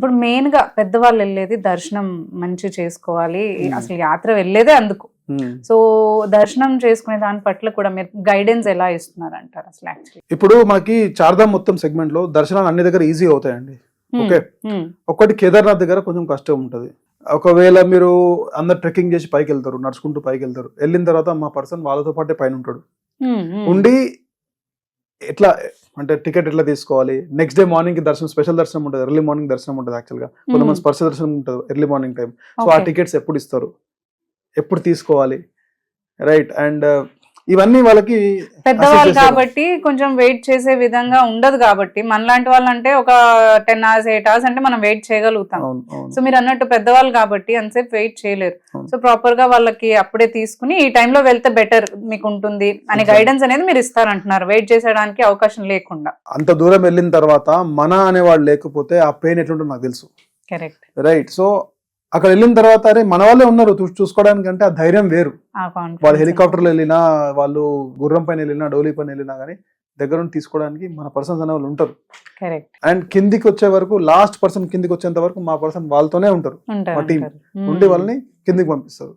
ఇప్పుడు మెయిన్ గా పెద్దవాళ్ళు వెళ్ళేది దర్శనం మంచి చేసుకోవాలి, అసలు యాత్ర వెళ్ళేదే అందుకు. సో దర్శనం చేసుకునే దాని పట్ల కూడా మీరు గైడెన్స్ ఎలా ఇస్తున్నారు అంటారు అసలు? యాక్చువల్లీ ఇప్పుడు మనకి చార్ధామ్ మొత్తం సెగ్మెంట్ లో దర్శనాలు అన్ని దగ్గర ఈజీ అవుతాయండి. ఓకే, ఒక్కటి కేదార్నాథ్ దగ్గర కొంచెం కష్టం ఉంటది. ఒకవేళ మీరు అందరు ట్రెక్కింగ్ చేసి పైకి వెళ్తారు, నడుచుకుంటూ పైకి వెళ్తారు, వెళ్ళిన తర్వాత మా పర్సన్ వాళ్ళతో పాటే పైన ఉంటాడు. ఉండి ఎట్లా అంటే టికెట్ ఎట్లా తీసుకోవాలి, నెక్స్ట్ డే మార్నింగ్ కి దర్శనం, స్పెషల్ దర్శనం ఉంటుంది, ఎర్లీ మార్నింగ్ దర్శనం ఉంటుంది. యాక్చువల్ గా కొంతమంది స్పర్శ దర్శనం ఉంటుంది ఎర్లీ మార్నింగ్ టైం. సో ఆ టికెట్స్ ఎప్పుడు ఇస్తారు, ఎప్పుడు తీసుకోవాలి, రైట్? అండ్ ఇవన్నీ వాళ్ళకి పెద్దవాళ్ళు కాబట్టి కొంచెం వెయిట్ చేసే విధంగా ఉండదు. కాబట్టి మనలాంటి వాళ్ళు అంటే ఒక 10 hours 8 hours అంటే మనం వెయిట్ చేయగలుగుతాం. సో మీరు అన్నట్టు పెద్దవాళ్ళు కాబట్టి అంతసేపు వెయిట్ చేయలేరు. సో ప్రాపర్ గా వాళ్ళకి అప్పుడే తీసుకుని ఈ టైంలో వెళ్తే బెటర్ మీకు ఉంటుంది అనే గైడెన్స్ అనేది మీరు ఇస్తారంటున్నారు, వెయిట్ చేసేయడానికి అవకాశం లేకుండా. అంత దూరం వెళ్ళిన తర్వాత మన అనేవాళ్ళు లేకపోతే ఆ పెయిన్ ఎట్లుంటుందో నాకు తెలుసు. Correct, right? సో అక్కడ వెళ్ళిన తర్వాత అరే మన వాళ్ళే ఉన్నారు చూసుకోవడానికి అంటే ఆ ధైర్యం వేరు. వాళ్ళు హెలికాప్టర్లో వెళ్ళినా, వాళ్ళు గుర్రం పైన వెళ్ళినా, డోలీ పైన వెళ్ళినా కానీ దగ్గర నుండి తీసుకోవడానికి మన పర్సన్స్ అనే వాళ్ళు ఉంటారు. అండ్ కిందికి వచ్చే వరకు, లాస్ట్ పర్సన్ కిందికి వచ్చేంత వరకు మా పర్సన్ వాళ్ళతోనే ఉంటారు. మా టీం ఉండి వాళ్ళని కిందికి పంపిస్తారు.